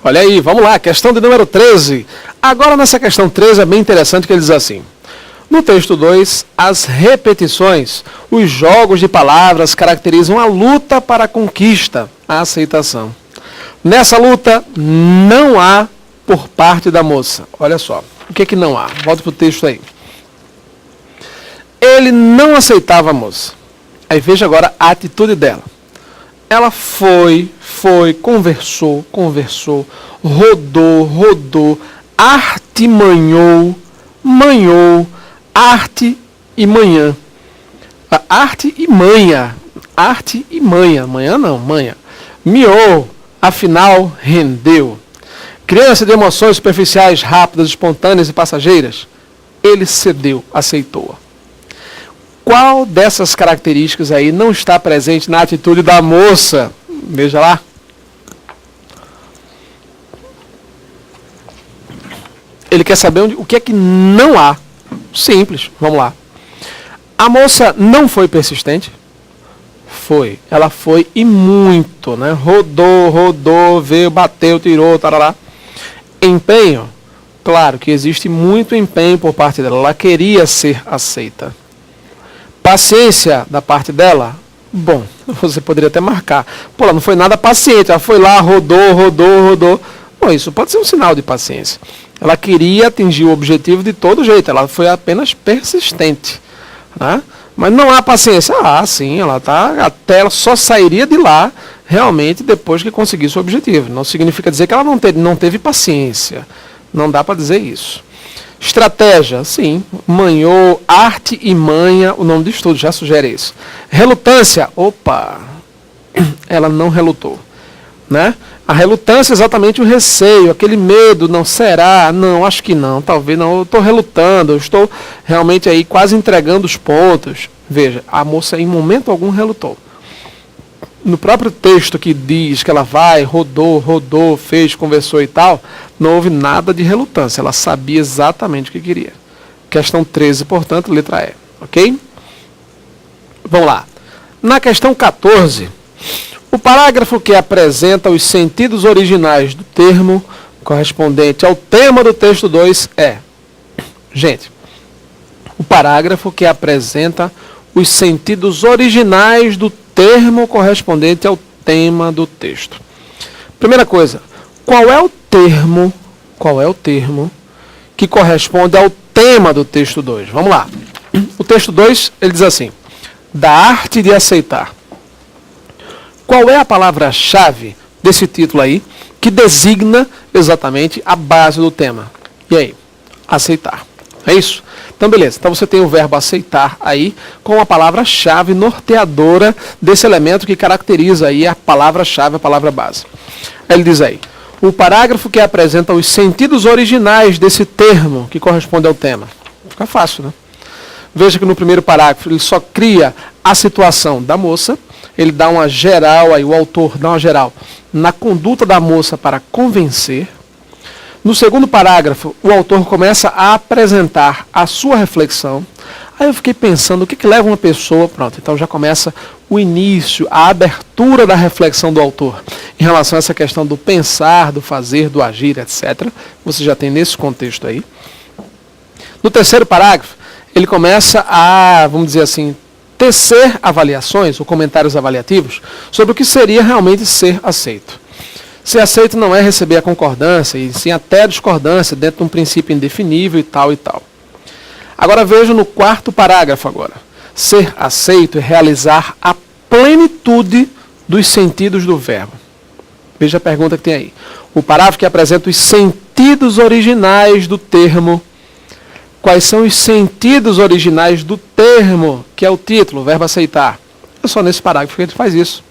Olha aí, vamos lá, questão de número 13. Agora nessa questão 13 é bem interessante que ele diz assim. No texto 2, as repetições, os jogos de palavras caracterizam a luta para a conquista, a aceitação. Nessa luta, não há por parte da moça. Olha só, o que é que não há? Volta para o texto aí. Ele não aceitava a moça. Aí veja agora a atitude dela. Ela foi, conversou, rodou, artimanhou, manhou, arte e manhã. Arte e manha. Manhã não, manha. Miou, afinal, rendeu. Criança de emoções superficiais, rápidas, espontâneas e passageiras. Ele cedeu, aceitou-a. Qual dessas características aí não está presente na atitude da moça? Veja lá. Ele quer saber o que é que não há. Simples, vamos lá. A moça não foi persistente? Foi. Ela foi e muito, né? Rodou, veio, bateu, tirou, tarará. Empenho? Claro que existe muito empenho por parte dela. Ela queria ser aceita. Paciência da parte dela? Bom, você poderia até marcar. Pô, ela não foi nada paciente. Ela foi lá, rodou. Bom, isso pode ser um sinal de paciência. Ela queria atingir o objetivo de todo jeito. Ela foi apenas persistente. Né? Mas não há paciência. Ah, sim, até ela só sairia de lá realmente depois que conseguisse o objetivo. Não significa dizer que ela não teve paciência. Não dá para dizer isso. Estratégia, sim. Manhou, arte e manha, o nome do estudo já sugere isso. Relutância, ela não relutou. Né? A relutância é exatamente o receio, aquele medo, não será? Não, acho que não, talvez não, eu estou relutando, eu estou realmente aí quase entregando os pontos. Veja, a moça em momento algum relutou. No próprio texto que diz que ela vai, rodou, fez, conversou e tal, não houve nada de relutância, ela sabia exatamente o que queria. Questão 13, portanto, letra E, ok? Vamos lá. Na questão 14, o parágrafo que apresenta os sentidos originais do termo correspondente ao tema do texto 2 é... Gente, o parágrafo que apresenta os sentidos originais do termo correspondente ao tema do texto. Primeira coisa, qual é o termo que corresponde ao tema do texto 2? Vamos lá. O texto 2, ele diz assim, da arte de aceitar. Qual é a palavra-chave desse título aí que designa exatamente a base do tema? E aí? Aceitar. É isso? Então, beleza. Então, você tem o verbo aceitar aí com a palavra-chave norteadora desse elemento que caracteriza aí a palavra-chave, a palavra base. Ele diz aí, o parágrafo que apresenta os sentidos originais desse termo que corresponde ao tema. Fica fácil, né? Veja que no primeiro parágrafo ele só cria a situação da moça, ele dá uma geral aí, o autor dá uma geral na conduta da moça para convencer. No segundo parágrafo, o autor começa a apresentar a sua reflexão. Aí eu fiquei pensando, o que leva uma pessoa... Pronto, então já começa o início, a abertura da reflexão do autor em relação a essa questão do pensar, do fazer, do agir, etc. Você já tem nesse contexto aí. No terceiro parágrafo, ele começa a, vamos dizer assim, tecer avaliações ou comentários avaliativos sobre o que seria realmente ser aceito. Ser aceito não é receber a concordância, e sim até a discordância dentro de um princípio indefinível e tal e tal. Agora veja no quarto parágrafo agora. Ser aceito é realizar a plenitude dos sentidos do verbo. Veja a pergunta que tem aí. O parágrafo que apresenta os sentidos originais do termo. Quais são os sentidos originais do termo, que é o título, o verbo aceitar? É só nesse parágrafo que ele faz isso.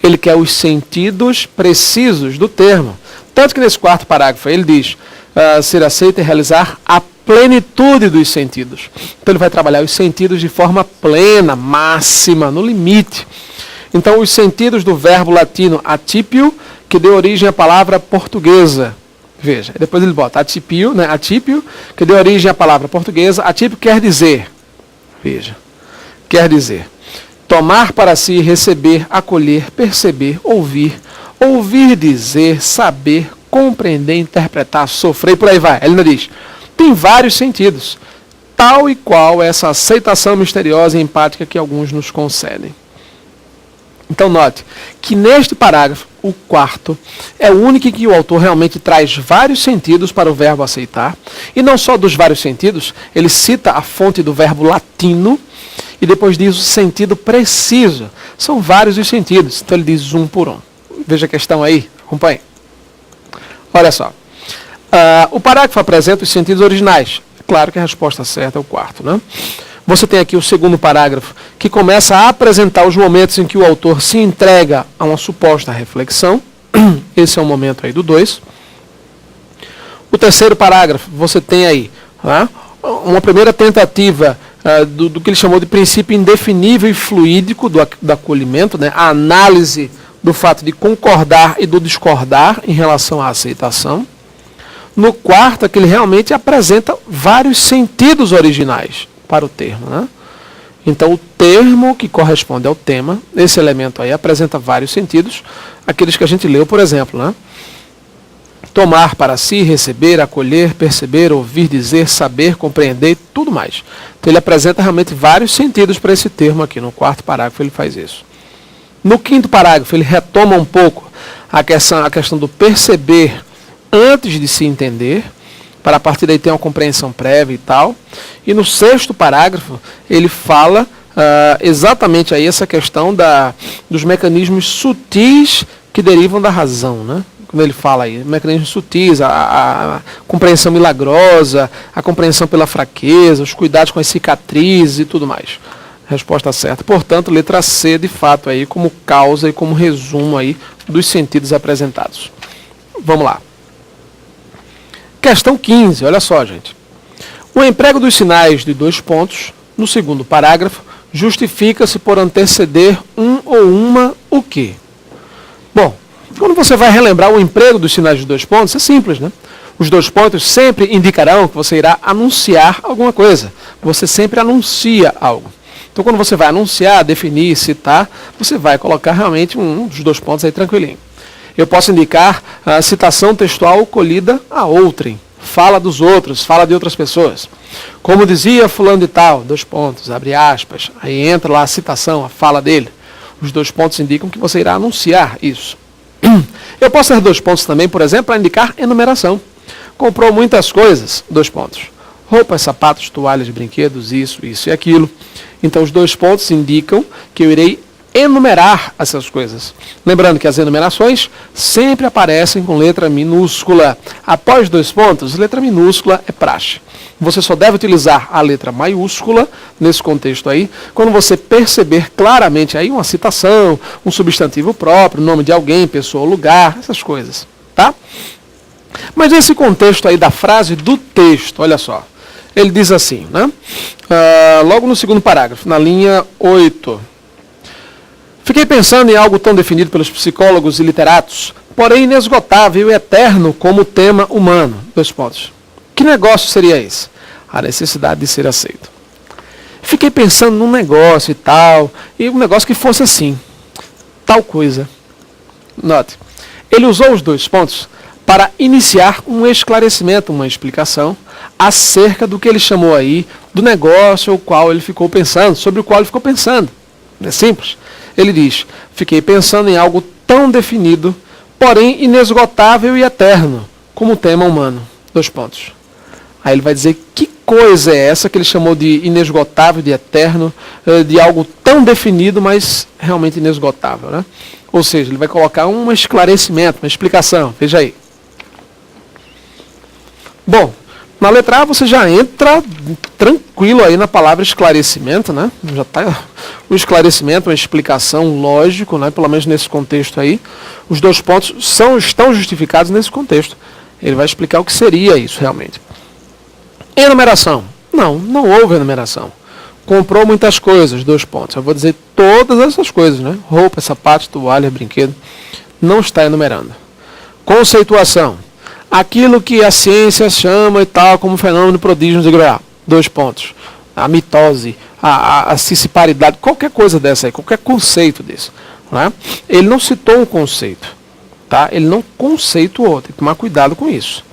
Ele quer os sentidos precisos do termo. Tanto que nesse quarto parágrafo ele diz, ser aceito é realizar a plenitude dos sentidos. Então ele vai trabalhar os sentidos de forma plena, máxima, no limite. Então os sentidos do verbo latino atípio, que deu origem à palavra portuguesa. Veja, depois ele bota atípio, né? Atípio, que deu origem à palavra portuguesa. Atípio quer dizer, veja, quer dizer, tomar para si, receber, acolher, perceber, ouvir, ouvir dizer, saber, compreender, interpretar, sofrer, e por aí vai. Ele ainda diz, tem vários sentidos, tal e qual essa aceitação misteriosa e empática que alguns nos concedem. Então note que neste parágrafo, o quarto, é o único em que o autor realmente traz vários sentidos para o verbo aceitar, e não só dos vários sentidos, ele cita a fonte do verbo latino, e depois diz o sentido preciso. São vários os sentidos, então ele diz um por um. Veja a questão aí, acompanhe. Olha só. O parágrafo apresenta os sentidos originais. Claro que a resposta certa é o quarto, né? Você tem aqui o segundo parágrafo, que começa a apresentar os momentos em que o autor se entrega a uma suposta reflexão. Esse é o momento aí do 2. O terceiro parágrafo, você tem aí, né, uma primeira tentativa do que ele chamou de princípio indefinível e fluídico do acolhimento, né, a análise do fato de concordar e do discordar em relação à aceitação. No quarto, é que ele realmente apresenta vários sentidos originais para o termo, né? Então, o termo que corresponde ao tema, esse elemento aí, apresenta vários sentidos, aqueles que a gente leu, por exemplo, né? Tomar para si, receber, acolher, perceber, ouvir, dizer, saber, compreender, tudo mais. Então, ele apresenta realmente vários sentidos para esse termo aqui. No quarto parágrafo, ele faz isso. No quinto parágrafo, ele retoma um pouco a questão do perceber antes de se entender, para a partir daí ter uma compreensão prévia e tal. E no sexto parágrafo, ele fala exatamente aí essa questão dos mecanismos sutis que derivam da razão, né? Quando ele fala aí, mecanismos sutis, a compreensão milagrosa, a compreensão pela fraqueza, os cuidados com as cicatrizes e tudo mais. Resposta certa. Portanto, letra C, de fato, aí como causa e como resumo aí dos sentidos apresentados. Vamos lá. Questão 15, olha só, gente. O emprego dos sinais de 2 pontos, no segundo parágrafo, justifica-se por anteceder um ou uma o quê? Bom, quando você vai relembrar o emprego dos sinais de 2 pontos, é simples, né? Os 2 pontos sempre indicarão que você irá anunciar alguma coisa. Você sempre anuncia algo. Então, quando você vai anunciar, definir, citar, você vai colocar realmente um dos 2 pontos aí tranquilinho. Eu posso indicar a citação textual colhida a outrem. Fala dos outros, fala de outras pessoas. Como dizia fulano de tal, 2 pontos, abre aspas. Aí entra lá a citação, a fala dele. Os 2 pontos indicam que você irá anunciar isso. Eu posso ter 2 pontos também, por exemplo, para indicar enumeração. Comprou muitas coisas, 2 pontos. Roupas, sapatos, toalhas, brinquedos, isso e aquilo. Então os 2 pontos indicam que eu irei enumerar essas coisas. Lembrando que as enumerações sempre aparecem com letra minúscula. Após 2 pontos, letra minúscula é praxe. Você só deve utilizar a letra maiúscula nesse contexto aí, quando você perceber claramente aí uma citação, um substantivo próprio, nome de alguém, pessoa, lugar, essas coisas, tá? Mas nesse contexto aí da frase do texto, olha só, ele diz assim, né? Logo no segundo parágrafo, na linha 8. Fiquei pensando em algo tão definido pelos psicólogos e literatos, porém inesgotável e eterno como o tema humano. 2 pontos. Que negócio seria esse? A necessidade de ser aceito. Fiquei pensando num negócio e um negócio que fosse assim, tal coisa. Note, ele usou os 2 pontos para iniciar um esclarecimento, uma explicação acerca do que ele chamou aí do negócio sobre o qual ele ficou pensando. É simples. Ele diz, fiquei pensando em algo tão definido, porém inesgotável e eterno, como o tema humano. 2 pontos. Aí ele vai dizer que coisa é essa que ele chamou de inesgotável, de eterno, de algo tão definido, mas realmente inesgotável, né? Ou seja, ele vai colocar um esclarecimento, uma explicação. Veja aí. Bom, na letra A você já entra tranquilo aí na palavra esclarecimento, né? Já está o esclarecimento, uma explicação, lógico, né? Pelo menos nesse contexto aí. Os 2 pontos estão justificados nesse contexto. Ele vai explicar o que seria isso realmente. Enumeração. Não houve enumeração. Comprou muitas coisas, 2 pontos. Eu vou dizer todas essas coisas, né? Roupa, sapato, toalha, brinquedo. Não está enumerando. Conceituação. Aquilo que a ciência chama e tal como fenômeno prodígio de grau. 2 pontos. A mitose, a cissiparidade, qualquer coisa dessa aí, qualquer conceito desse. Né? Ele não citou um conceito. tá? Ele não conceituou, tem que tomar cuidado com isso.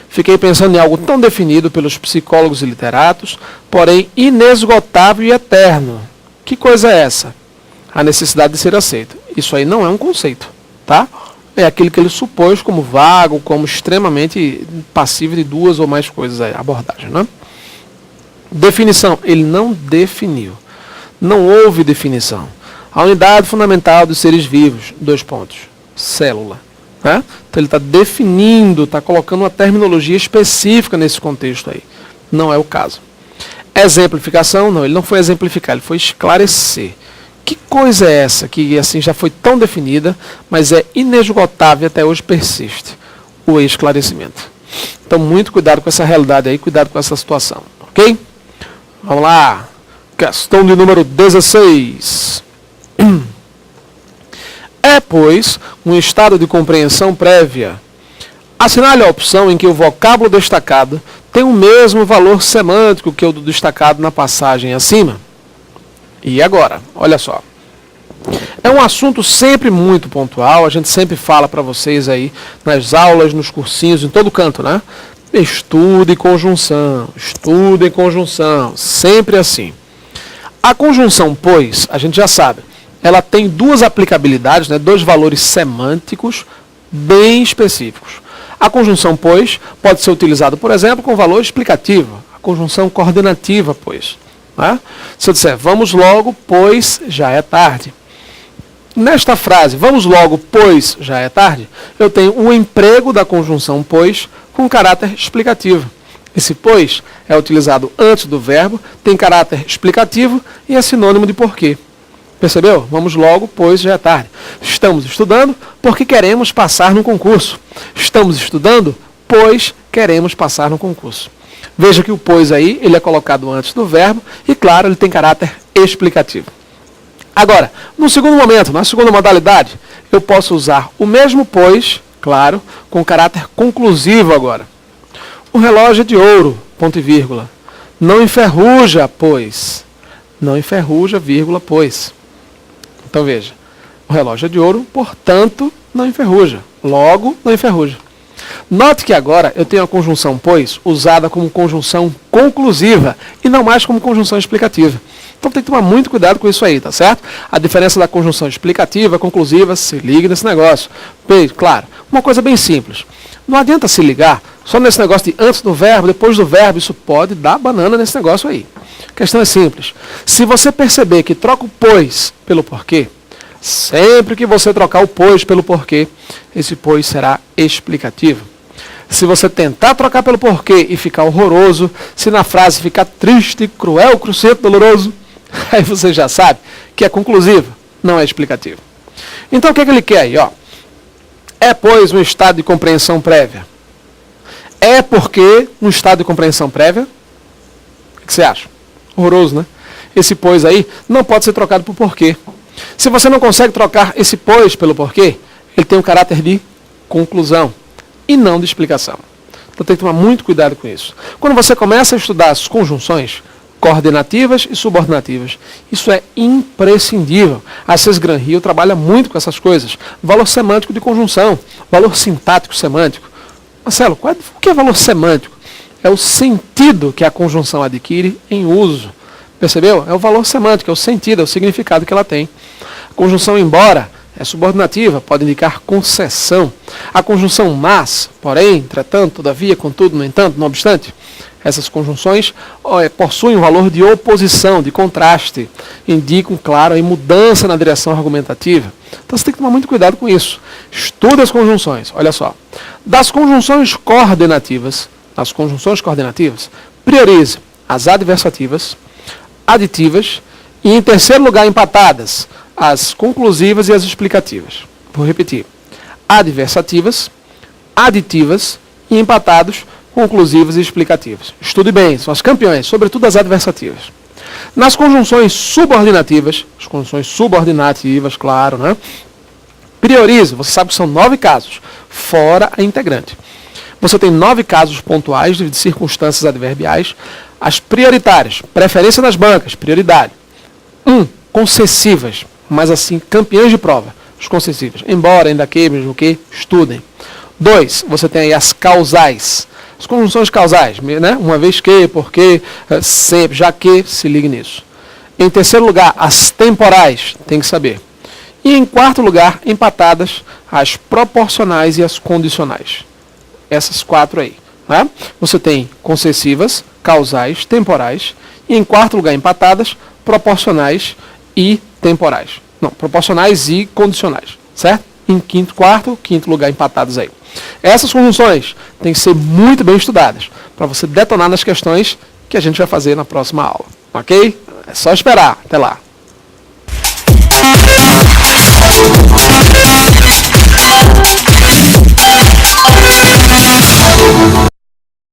Fiquei pensando em algo tão definido pelos psicólogos e literatos, porém inesgotável e eterno. Que coisa é essa? A necessidade de ser aceito. Isso aí não é um conceito, tá? É aquilo que ele supôs como vago, como extremamente passível de duas ou mais coisas aí, abordagem, né? Definição. Ele não definiu. Não houve definição. A unidade fundamental dos seres vivos, 2 pontos. Célula. Né? Então ele está definindo, está colocando uma terminologia específica nesse contexto aí. Não é o caso. Exemplificação, não, ele não foi exemplificar, ele foi esclarecer. Que coisa é essa que assim já foi tão definida, mas é inesgotável e até hoje persiste? O esclarecimento. Então muito cuidado com essa realidade aí, cuidado com essa situação, ok? Vamos lá. Questão de número 16. É, pois, um estado de compreensão prévia. Assinale a opção em que o vocábulo destacado tem o mesmo valor semântico que o do destacado na passagem acima. E agora? Olha só. É um assunto sempre muito pontual, a gente sempre fala para vocês aí nas aulas, nos cursinhos, em todo canto, né? Estude conjunção, sempre assim. A conjunção, pois, a gente já sabe, ela tem 2 aplicabilidades, né, 2 valores semânticos bem específicos. A conjunção, pois, pode ser utilizada, por exemplo, com valor explicativo. A conjunção coordenativa, pois. Né? Se eu disser, vamos logo, pois já é tarde. Nesta frase, vamos logo, pois já é tarde, eu tenho o emprego da conjunção, pois, com caráter explicativo. Esse pois é utilizado antes do verbo, tem caráter explicativo e é sinônimo de porquê. Percebeu? Vamos logo, pois já é tarde. Estamos estudando porque queremos passar no concurso. Estamos estudando, pois queremos passar no concurso. Veja que o pois aí, ele é colocado antes do verbo e, claro, ele tem caráter explicativo. Agora, no segundo momento, na segunda modalidade, eu posso usar o mesmo pois, claro, com caráter conclusivo agora. O relógio é de ouro, ponto e vírgula. Não enferruja, pois. Não enferruja, vírgula, pois. Então veja, o relógio é de ouro, portanto, não enferruja. Logo, não enferruja. Note que agora eu tenho a conjunção pois usada como conjunção conclusiva e não mais como conjunção explicativa. Então tem que tomar muito cuidado com isso aí, tá certo? A diferença da conjunção explicativa, conclusiva, se ligue nesse negócio. Bem, claro, uma coisa bem simples. Não adianta se ligar só nesse negócio de antes do verbo, depois do verbo, isso pode dar banana nesse negócio aí. A questão é simples. Se você perceber que troca o pois pelo porquê, sempre que você trocar o pois pelo porquê, esse pois será explicativo. Se você tentar trocar pelo porquê e ficar horroroso, se na frase ficar triste, cruel, crucento, doloroso, aí você já sabe que é conclusivo, não é explicativo. Então o que ele quer aí? Ó? É, pois, um estado de compreensão prévia. É porque um estado de compreensão prévia? O que você acha? Horroroso, né? Esse pois aí não pode ser trocado por porquê. Se você não consegue trocar esse pois pelo porquê, ele tem um caráter de conclusão e não de explicação. Então tem que tomar muito cuidado com isso. Quando você começa a estudar as conjunções coordenativas e subordinativas, isso é imprescindível. A Cesgran Rio trabalha muito com essas coisas. Valor semântico de conjunção, valor sintático semântico. Marcelo, o que é valor semântico? É o sentido que a conjunção adquire em uso. Percebeu? É o valor semântico, é o sentido, é o significado que ela tem. A conjunção embora é subordinativa, pode indicar concessão. A conjunção mas, porém, entretanto, todavia, contudo, no entanto, não obstante, essas conjunções possuem um valor de oposição, de contraste, indicam, claro, a mudança na direção argumentativa. Então você tem que tomar muito cuidado com isso. Estude as conjunções, olha só. Das conjunções coordenativas, priorize as adversativas, aditivas e, em terceiro lugar, empatadas, as conclusivas e as explicativas. Vou repetir. Adversativas, aditivas e empatados, conclusivas e explicativas. Estude bem, são as campeões, sobretudo as adversativas. Nas conjunções subordinativas, claro, né? Priorize, você sabe que são 9 casos, fora a integrante. Você tem 9 casos pontuais de circunstâncias adverbiais. As prioritárias, preferência nas bancas, prioridade. Concessivas, mas assim, campeãs de prova. os concessivos. Embora, ainda que, mesmo que, estudem. 2, você tem aí as causais. As conjunções causais, né? Uma vez que, porque, sempre, já que, se ligue nisso. Em terceiro lugar, as temporais, tem que saber. E em quarto lugar, empatadas, as proporcionais e as condicionais. Essas 4 aí. Né? Você tem concessivas, causais, temporais. E em quarto lugar, empatadas, proporcionais e temporais. Não, proporcionais e condicionais. Certo? Em quinto lugar, empatados aí. Essas conjunções têm que ser muito bem estudadas para você detonar nas questões que a gente vai fazer na próxima aula. Ok? É só esperar. Até lá.